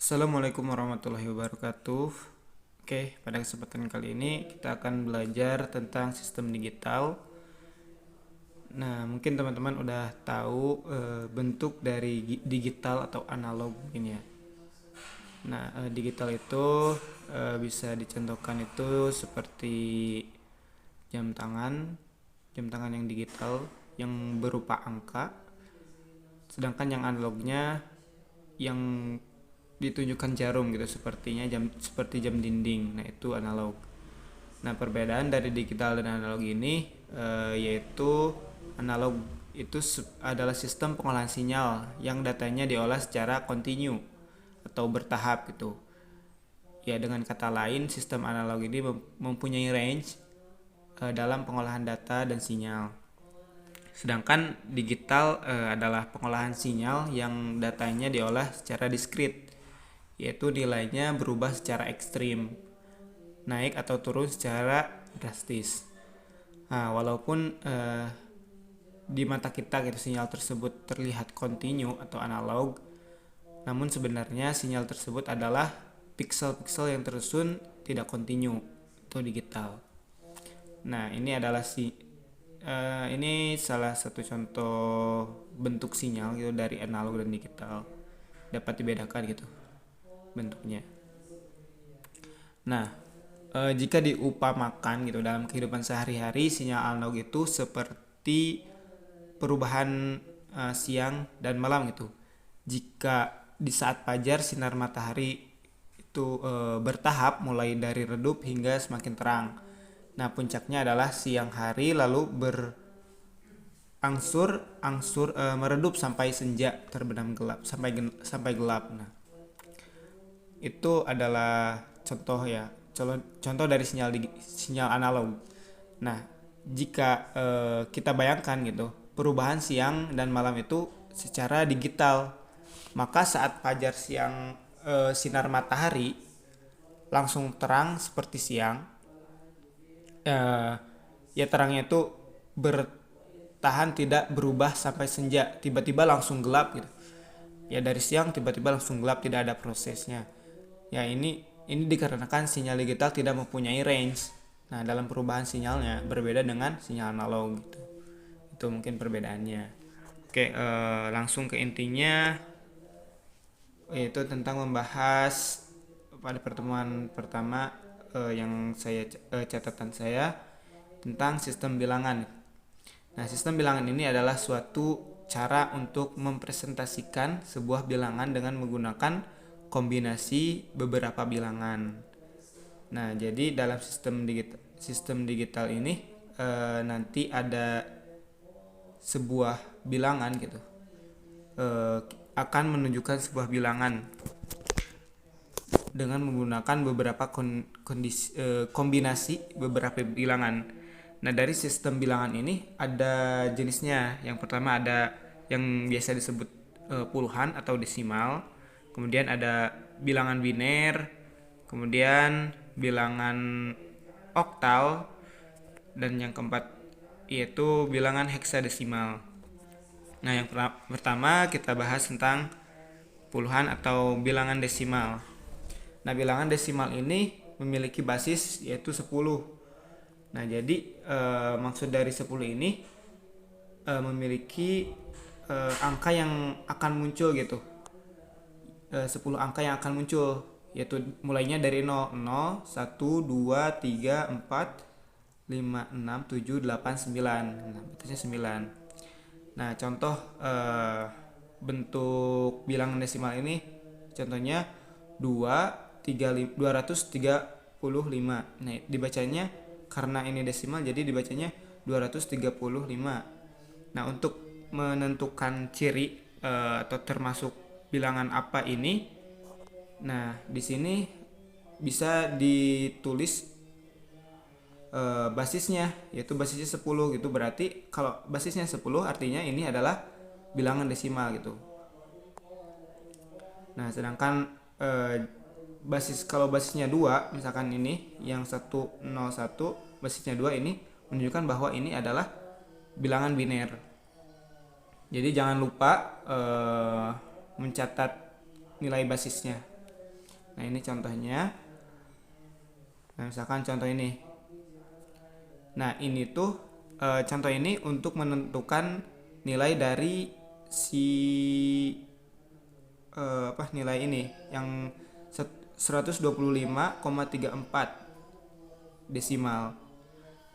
Assalamualaikum warahmatullahi wabarakatuh. Oke, pada kesempatan kali ini kita akan belajar tentang sistem digital. Nah, mungkin teman-teman udah tahu bentuk dari digital atau analog mungkin ya. Nah, digital itu bisa dicontohkan itu seperti jam tangan yang digital yang berupa angka, sedangkan yang analognya yang ditunjukkan jarum gitu, seperti jam dinding. Nah, itu analog. Nah, perbedaan dari digital dan analog ini yaitu analog itu adalah sistem pengolahan sinyal yang datanya diolah secara kontinu atau bertahap gitu. Ya, dengan kata lain, sistem analog ini mempunyai range dalam pengolahan data dan sinyal. Sedangkan digital adalah pengolahan sinyal yang datanya diolah secara diskrit, yaitu nilainya berubah secara ekstrim, naik atau turun secara drastis. Nah, walaupun di mata kita gitu sinyal tersebut terlihat kontinu atau analog, namun sebenarnya sinyal tersebut adalah piksel-piksel yang tersusun tidak kontinu atau digital. Nah, ini salah satu contoh bentuk sinyal gitu dari analog dan digital, dapat dibedakan gitu bentuknya. Nah, jika diupamakan gitu dalam kehidupan sehari-hari, sinyal analog itu seperti perubahan siang dan malam gitu. Jika di saat fajar sinar matahari itu bertahap mulai dari redup hingga semakin terang. Nah, puncaknya adalah siang hari lalu berangsur-angsur meredup sampai senja terbenam gelap sampai gelap. Nah, itu adalah contoh dari sinyal analog. Nah, jika kita bayangkan gitu perubahan siang dan malam itu secara digital, maka saat fajar siang sinar matahari langsung terang seperti siang. eh, Ya, terangnya itu bertahan tidak berubah sampai senja, tiba-tiba langsung gelap gitu. Ya, dari siang tiba-tiba langsung gelap, tidak ada prosesnya. Ya, ini dikarenakan sinyal digital tidak mempunyai range. Nah, dalam perubahan sinyalnya berbeda dengan sinyal analog gitu. Itu mungkin perbedaannya. Oke, langsung ke intinya, yaitu tentang membahas pada pertemuan pertama yang catatan saya tentang sistem bilangan. Nah, sistem bilangan ini adalah suatu cara untuk mempresentasikan sebuah bilangan dengan menggunakan kombinasi beberapa bilangan. Nah, jadi dalam sistem digital ini nanti ada sebuah bilangan gitu. Akan menunjukkan sebuah bilangan dengan menggunakan beberapa kombinasi beberapa bilangan. Nah, dari sistem bilangan ini ada jenisnya. Yang pertama ada yang biasa disebut puluhan atau desimal. Kemudian ada bilangan biner, kemudian bilangan oktal, dan yang keempat yaitu bilangan heksadesimal. Nah, yang pertama kita bahas tentang puluhan atau bilangan desimal. Nah, bilangan desimal ini memiliki basis yaitu 10. Nah, jadi maksud dari 10 ini memiliki angka yang akan muncul gitu. 10 angka yang akan muncul, yaitu mulainya dari 0, 0, 1, 2, 3, 4, 5, 6, 7, 8, 9. Nah, batasnya 9. Nah, contoh bentuk bilangan desimal ini contohnya 235. Nah, dibacanya karena ini desimal jadi dibacanya 235. Nah, untuk menentukan ciri atau termasuk bilangan apa ini, nah di sini bisa ditulis basisnya, yaitu basisnya 10 gitu. Berarti kalau basisnya 10 artinya ini adalah bilangan desimal gitu. Nah, sedangkan kalau basisnya 2, misalkan ini yang 101, basisnya 2, ini menunjukkan bahwa ini adalah bilangan biner. Jadi jangan lupa mencatat nilai basisnya. Nah ini contohnya. Nah misalkan contoh ini. Nah ini tuh contoh ini untuk menentukan nilai dari si nilai ini yang 125,34 desimal.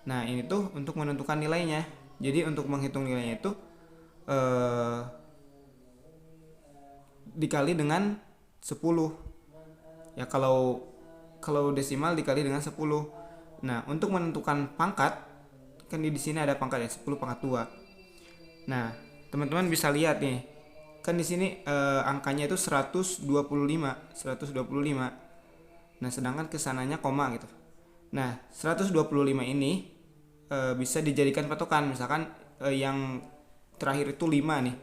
Nah ini tuh untuk menentukan nilainya. Jadi untuk menghitung nilainya itu dikali dengan 10. Ya kalau desimal dikali dengan 10. Nah, untuk menentukan pangkat kan di sini ada pangkat ya, 10 pangkat 2. Nah, teman-teman bisa lihat nih. Kan di sini angkanya itu 125. Nah, sedangkan kesananya koma gitu. Nah, 125 ini bisa dijadikan patokan. Misalkan yang terakhir itu 5 nih.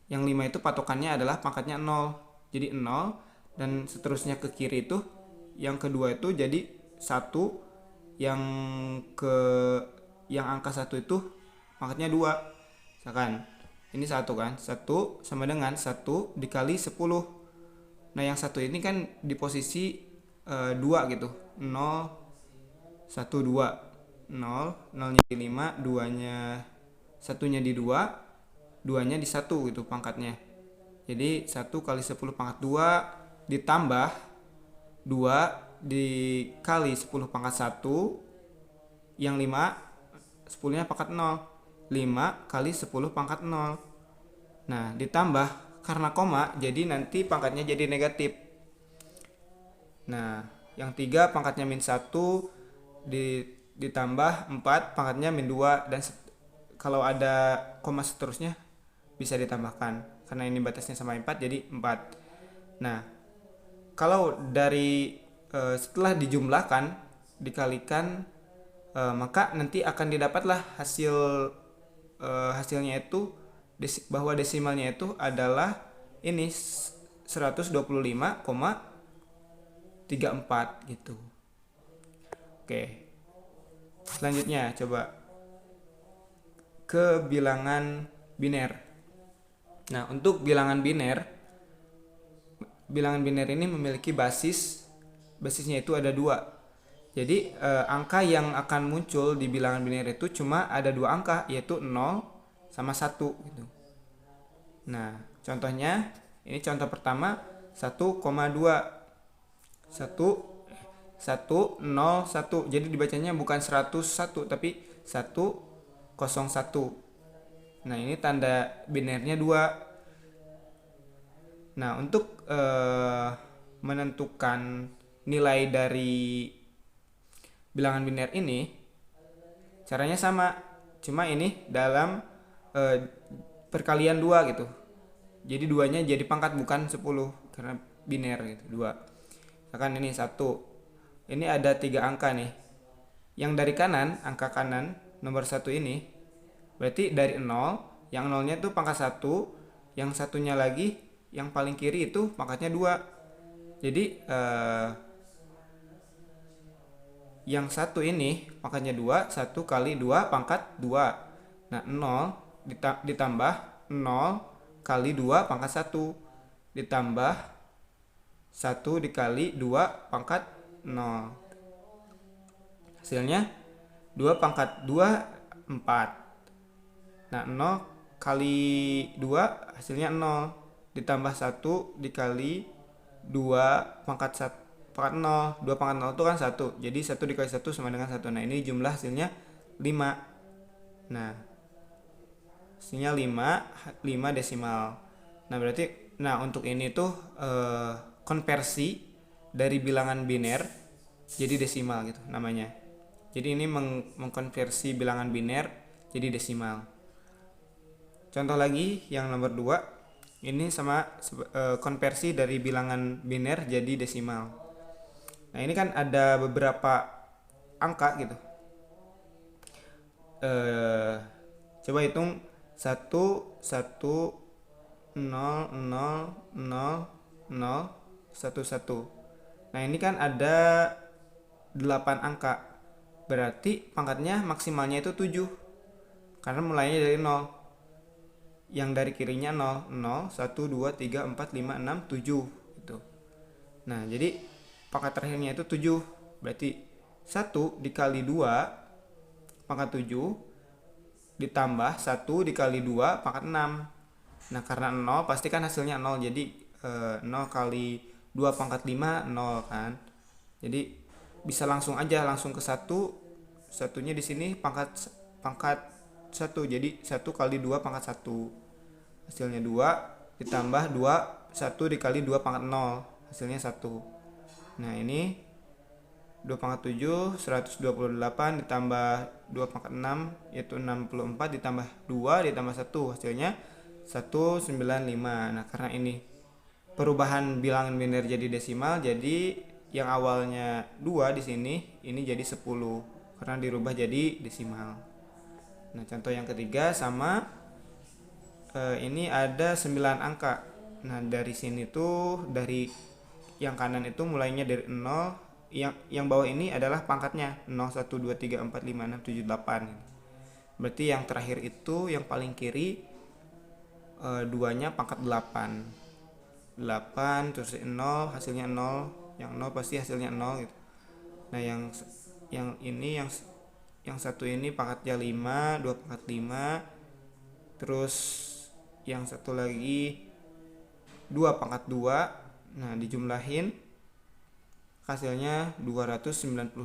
Yang 5 itu patokannya adalah pangkatnya 0. Jadi 0 dan seterusnya ke kiri itu yang kedua itu jadi 1, yang angka 1 itu pangkatnya 2. Misalkan ini 1 kan. 1 sama dengan 1 dikali 10. Nah, yang 1 ini kan di posisi 2 gitu. 0 1 2. 0 nya di 5, 2-nya 1-nya di 2, 2-nya di 1 gitu pangkatnya. Jadi 1 kali 10 pangkat 2 ditambah 2 dikali 10 pangkat 1, yang 5 10-nya pangkat 0. 5 kali 10 pangkat 0. Nah ditambah karena koma jadi nanti pangkatnya jadi negatif. Nah yang 3 pangkatnya min 1 ditambah 4 pangkatnya min 2, dan kalau ada koma seterusnya bisa ditambahkan karena ini batasnya sama 4 jadi 4. Nah kalau dari setelah dijumlahkan dikalikan, maka nanti akan didapatlah hasilnya itu bahwa desimalnya itu adalah ini 125,34 gitu. Oke. Selanjutnya coba ke bilangan biner. Nah, untuk bilangan biner ini memiliki basisnya itu ada 2. Jadi angka yang akan muncul di bilangan biner itu cuma ada 2 angka, yaitu 0 sama 1 gitu. Nah, contohnya ini contoh pertama 1,2 101. Jadi dibacanya bukan 101 tapi 101. Nah, ini tanda binernya 2. Nah, untuk menentukan nilai dari bilangan biner ini caranya sama, cuma ini dalam perkalian 2 gitu. Jadi 2-nya jadi pangkat bukan 10 karena biner gitu, 2. Misalkan ini 1. Ini ada 3 angka nih. Yang dari kanan, angka kanan nomor 1 ini berarti dari 0, yang 0-nya itu pangkat 1, yang satunya lagi yang paling kiri itu pangkatnya 2. Jadi yang 1 ini pangkatnya 2, 1 kali 2 pangkat 2. Nah 0 ditambah 0 kali 2 pangkat 1 ditambah 1 dikali 2 pangkat 0. Hasilnya 2 pangkat 2 4. Nah 0 kali 2 hasilnya 0 ditambah 1 dikali 2 pangkat 1 pangkat 0. 2 pangkat 0 itu kan 1. Jadi 1 dikali 1 sama dengan 1. Nah ini jumlah hasilnya 5. Nah hasilnya 5 desimal. Nah berarti untuk ini tuh konversi dari bilangan biner jadi desimal gitu namanya. Jadi ini mengkonversi bilangan biner jadi desimal. Contoh lagi yang nomor 2, ini sama konversi dari bilangan biner jadi desimal. Nah ini kan ada beberapa angka gitu. Coba hitung 1 1 0 0 0 0 1 1. Nah ini kan ada 8 angka. Berarti pangkatnya maksimalnya itu 7. Karena mulainya dari 0. Yang dari kirinya 0 0 1 2 3 4 5 6 7 gitu. Nah, jadi pangkat terakhirnya itu 7. Berarti 1 dikali 2 pangkat 7 ditambah 1 dikali 2 pangkat 6. Nah, karena 0 pasti kan hasilnya 0. Jadi 0 kali 2 pangkat 5 0 kan. Jadi bisa langsung aja langsung ke 1. Satunya di sini pangkat pangkat 1. Jadi 1 kali 2 pangkat 1. Hasilnya 2 ditambah 2 1 dikali 2 pangkat 0. Hasilnya 1. Nah, ini 2 pangkat 7 128 ditambah 2 pangkat 6 yaitu 64 ditambah 2 ditambah 1 hasilnya 195. Nah, karena ini perubahan bilangan biner jadi desimal, jadi yang awalnya 2 di sini ini jadi 10 karena dirubah jadi desimal. Nah, contoh yang ketiga sama ini ada 9 angka. Nah, dari sini tuh dari yang kanan itu mulainya dari 0, yang bawah ini adalah pangkatnya 0 1 2 3 4 5 6 7 8. Berarti yang terakhir itu yang paling kiri 2-nya pangkat 8. 8 terus 0 hasilnya 0, yang 0 pasti hasilnya 0 gitu. Nah, yang ini yang satu ini pangkatnya 5, 2 pangkat 5. Terus yang satu lagi 2 pangkat 2. Nah, dijumlahin hasilnya 292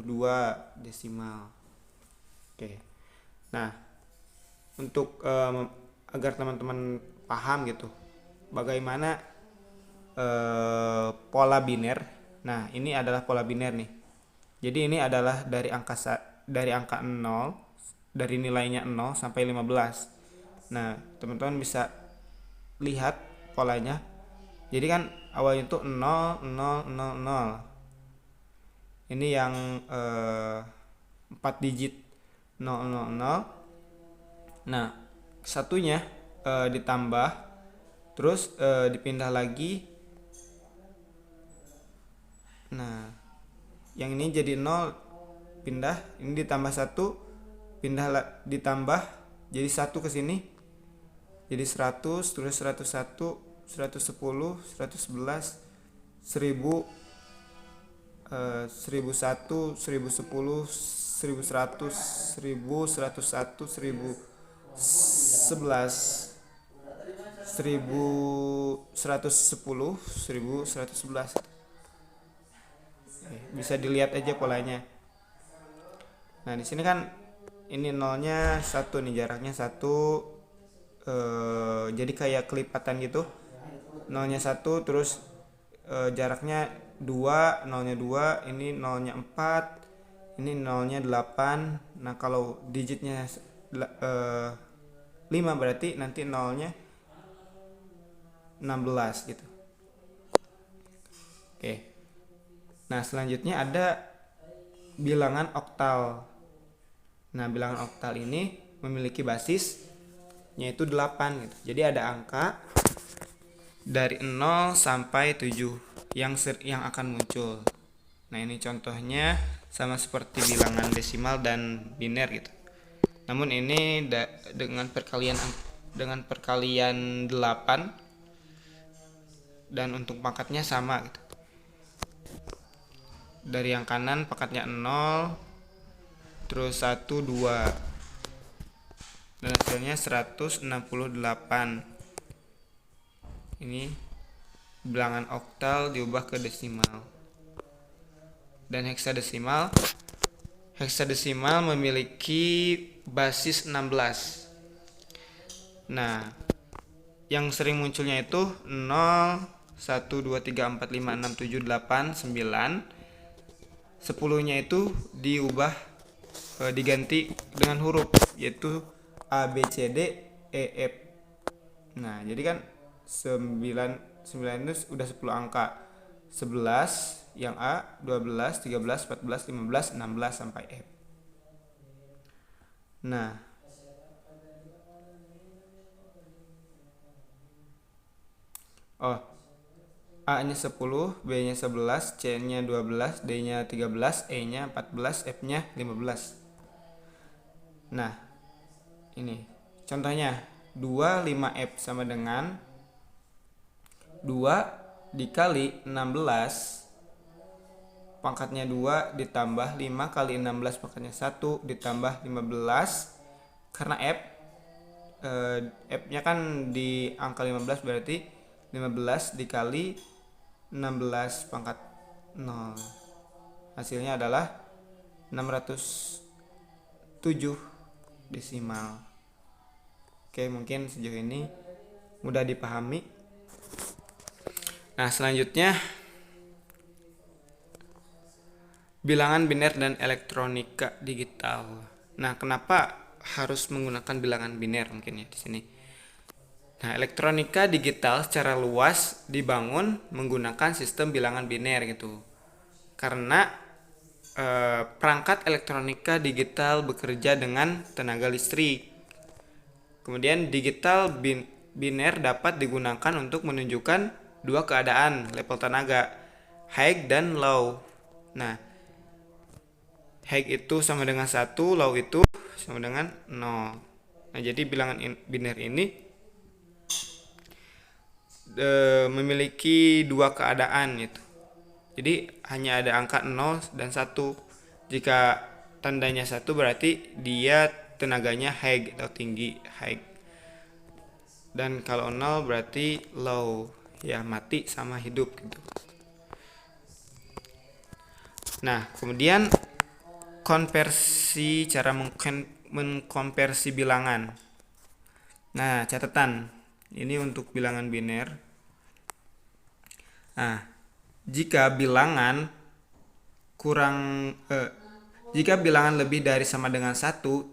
desimal. Oke. Nah, untuk agar teman-teman paham gitu bagaimana pola biner. Nah, ini adalah pola biner nih. Jadi ini adalah dari angka 0, dari nilainya 0 sampai 15. Nah, teman-teman bisa lihat polanya. Jadi kan awalnya itu 0 0 0 0. Ini yang 4 digit 0 0 0. Nah, satunya ditambah terus dipindah lagi. Nah, yang ini jadi 0 pindah, ini ditambah 1 pindah ditambah jadi 1 ke sini. Jadi 100 terus 101 110 111 1000 1001 1010 1100 1101 1011 1110 1111. Bisa dilihat aja polanya. Nah, di sini kan ini nolnya 1 nih, jaraknya 1, jadi kayak kelipatan gitu. Nolnya 1 terus jaraknya 2, nolnya 2, ini nolnya 4, ini nolnya 8. Nah, kalau digitnya 5 berarti nanti nolnya 16 gitu. Oke. Nah, selanjutnya ada bilangan oktal. Nah, bilangan oktal ini memiliki basis yaitu 8 gitu. Jadi ada angka dari 0 sampai 7 yang akan muncul. Nah, ini contohnya sama seperti bilangan desimal dan biner gitu. Namun ini dengan perkalian 8 dan untuk pangkatnya sama gitu. Dari yang kanan pangkatnya 0 terus 1 2 dan hasilnya 168. Ini bilangan oktal diubah ke desimal. Dan heksadesimal memiliki basis 16. Nah, yang sering munculnya itu 0 1 2 3 4 5 6 7 8 9. 10-nya itu diubah diganti dengan huruf yaitu A B C D E F. Nah, jadi kan 9 itu udah 10 angka. 11 yang A, 12, 13, 14, 15, 16 sampai F. Nah, A-nya 10, B-nya 11, C-nya 12, D-nya 13, E-nya 14, F-nya 15. Nah, ini contohnya 2 5F sama dengan 2 dikali 16 pangkatnya 2 ditambah 5 kali 16 pangkatnya 1 ditambah 15. Karena F nya kan di angka 15, berarti 15 dikali 16 pangkat 0. Hasilnya adalah 607 desimal. Oke, mungkin sejauh ini mudah dipahami. Nah, selanjutnya bilangan biner dan elektronika digital. Nah, kenapa harus menggunakan bilangan biner mungkin ya di sini. Nah, elektronika digital secara luas dibangun menggunakan sistem bilangan biner gitu. Karena perangkat elektronika digital bekerja dengan tenaga listrik. Kemudian digital biner dapat digunakan untuk menunjukkan dua keadaan level tenaga, high dan low. Nah, high itu sama dengan 1, low itu sama dengan 0. Nah, jadi bilangan biner ini memiliki dua keadaan gitu. Jadi hanya ada angka 0 dan 1. Jika tandanya 1 berarti dia tenaganya high atau tinggi, high. Dan kalau 0 berarti low, ya mati sama hidup gitu. Nah, kemudian konversi, cara mengkonversi bilangan. Nah, catatan ini untuk bilangan biner. Nah, jika bilangan lebih dari sama dengan 1,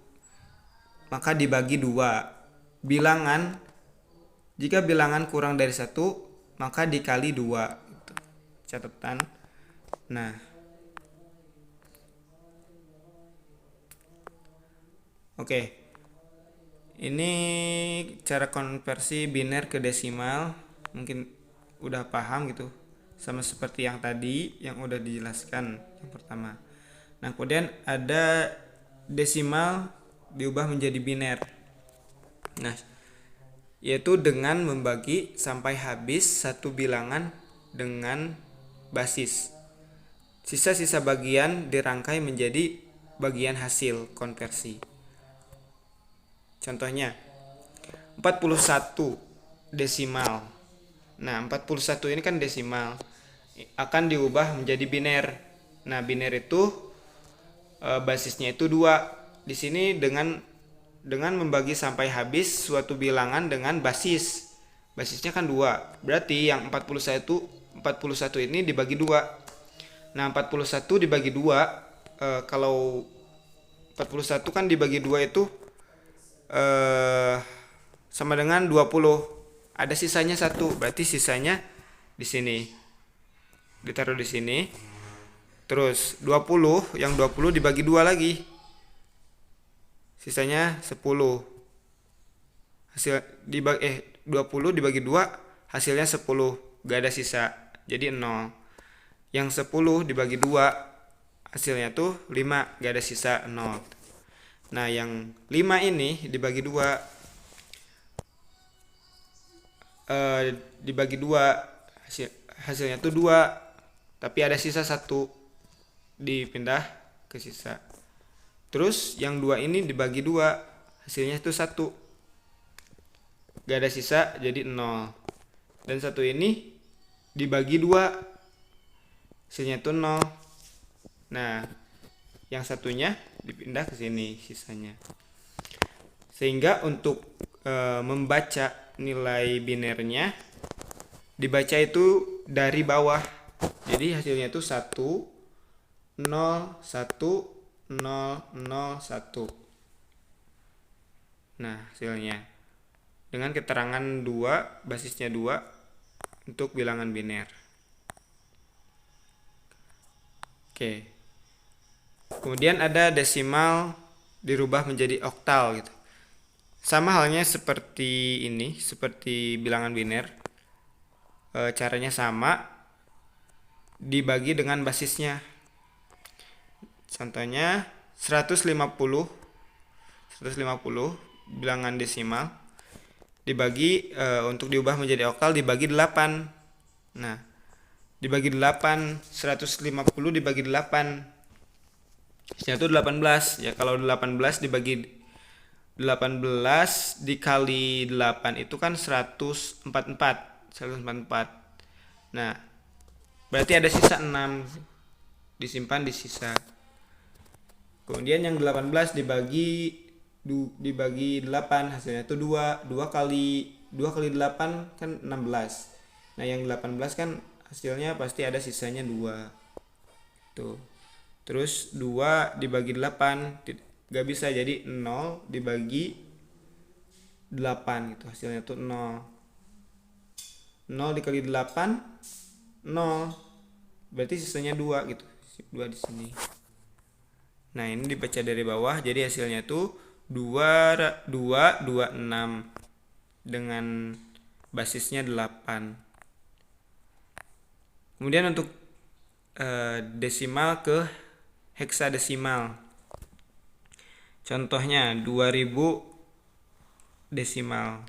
maka dibagi 2. Jika bilangan kurang dari 1, maka dikali 2. Catatan. Nah, oke. Ini cara konversi biner ke desimal. Mungkin udah paham gitu. Sama seperti yang tadi yang udah dijelaskan yang pertama. Nah, kemudian ada desimal diubah menjadi biner. Nah, yaitu dengan membagi sampai habis satu bilangan dengan basis. Sisa-sisa bagian dirangkai menjadi bagian hasil konversi. Contohnya 41 desimal. Nah, 41 ini kan desimal, akan diubah menjadi biner. Nah, biner itu basisnya itu 2. Di sini dengan membagi sampai habis suatu bilangan dengan basis. Basisnya kan 2. Berarti yang 41 ini dibagi 2. Nah, 41 dibagi 2, kalau 41 kan dibagi 2 itu sama dengan 20. Ada sisanya 1, berarti sisanya di sini. Ditaruh di sini. Terus 20, yang 20 dibagi 2 lagi. Sisanya 10. 20 dibagi 2 hasilnya 10, gak ada sisa. Jadi 0. Yang 10 dibagi 2 hasilnya tuh 5, gak ada sisa, 0. Nah, yang 5 ini dibagi 2 hasilnya tuh 2, tapi ada sisa 1, dipindah ke sisa. Terus yang 2 ini dibagi 2 hasilnya tuh 1, gak ada sisa, jadi 0. Dan 1 ini dibagi 2 hasilnya tuh 0. Nah, yang satunya dipindah ke sini sisanya. Sehingga untuk membaca nilai binernya dibaca itu dari bawah. Jadi hasilnya itu 1 0 1 0 0 1. Nah, hasilnya dengan keterangan 2, basisnya 2 untuk bilangan biner. Oke. Kemudian ada desimal dirubah menjadi oktal gitu. Sama halnya seperti ini, seperti bilangan biner. Caranya sama, dibagi dengan basisnya. Contohnya 150 bilangan desimal dibagi untuk diubah menjadi oktal dibagi 8. Nah, dibagi 8, 150 dibagi 8 hasilnya itu 18 ya. Kalau 18 dibagi 18 dikali 8 itu kan 144. Nah, berarti ada sisa 6 disimpan di sisa. Kemudian yang 18 dibagi 8 hasilnya itu 2. 2 kali 8 kan 16. Nah, yang 18 kan hasilnya pasti ada sisanya 2. Tuh. Terus 2 dibagi 8 gak bisa, jadi 0 dibagi 8 gitu. Hasilnya tuh 0. 0 dikali 8 0. Berarti sisanya 2 gitu. 2 di sini. Nah, ini dibaca dari bawah, jadi hasilnya tuh 2 2 6 dengan basisnya 8. Kemudian untuk desimal ke heksadesimal. Contohnya 2000 desimal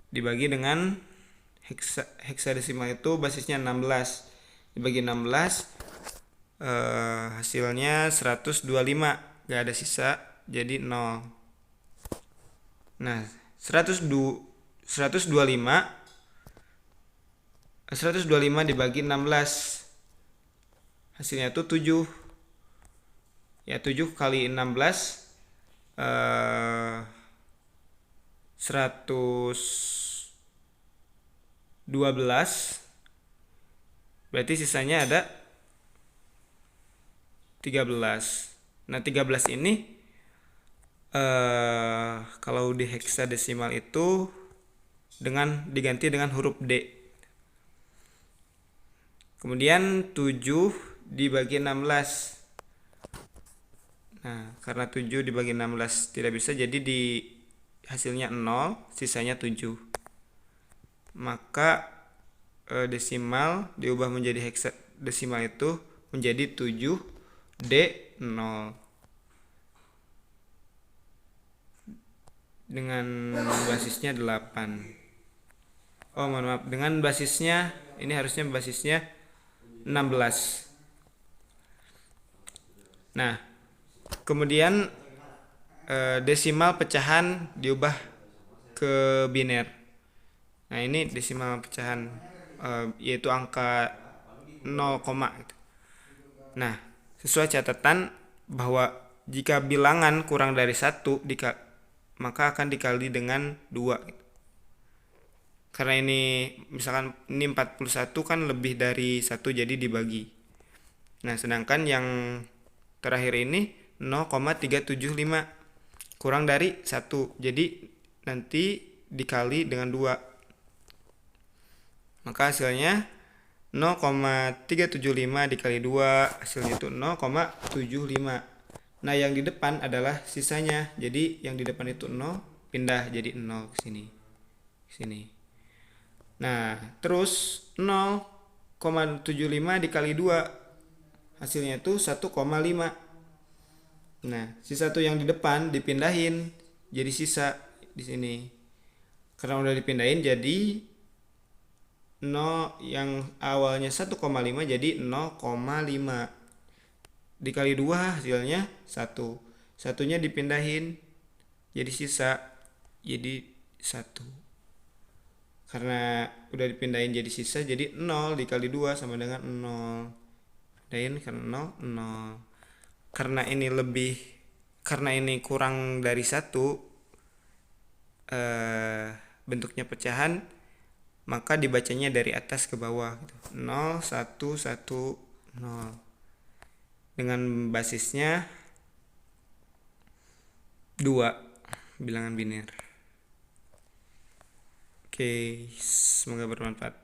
dibagi dengan heksadesimal itu basisnya 16. Dibagi 16 hasilnya 125, gak ada sisa, jadi 0. Nah, 125 dibagi 16 hasilnya itu 7. Ya, 7 kali 16 112. Berarti sisanya ada 13. Nah, 13 ini kalau di heksadesimal itu diganti dengan huruf D. Kemudian 7 dibagi 16. Nah, karena 7 dibagi 16 tidak bisa, jadi di hasilnya 0, sisanya 7. Maka desimal diubah menjadi heksadesimal itu menjadi 7D0 dengan basisnya 8. Oh, mohon maaf, dengan basisnya ini harusnya basisnya 16. Nah, kemudian desimal pecahan diubah ke biner. Nah, ini desimal pecahan yaitu angka 0, gitu. Nah, sesuai catatan bahwa jika bilangan kurang dari 1 maka akan dikali dengan 2 gitu. Karena ini misalkan ini 41 kan lebih dari 1, jadi dibagi. Nah, sedangkan yang terakhir ini 0,375 kurang dari 1, jadi nanti dikali dengan 2. Maka hasilnya 0,375 dikali 2 hasilnya itu 0,75. Nah, yang di depan adalah sisanya. Jadi yang di depan itu 0 pindah jadi 0 ke sini. Nah, terus 0,75 dikali 2 hasilnya itu 1,5. Nah, sisa satu yang di depan dipindahin jadi sisa di sini. Karena udah dipindahin jadi 0 yang awalnya 1,5 jadi 0,5 dikali 2 hasilnya 1. Satunya dipindahin jadi sisa, jadi 1. Karena udah dipindahin jadi sisa, jadi 0 dikali 2 sama dengan 0. Pindahin karena 0, 0. Karena ini kurang dari 1 bentuknya pecahan, maka dibacanya dari atas ke bawah gitu. 0 1 1 0 dengan basisnya 2, bilangan biner. Oke, semoga bermanfaat.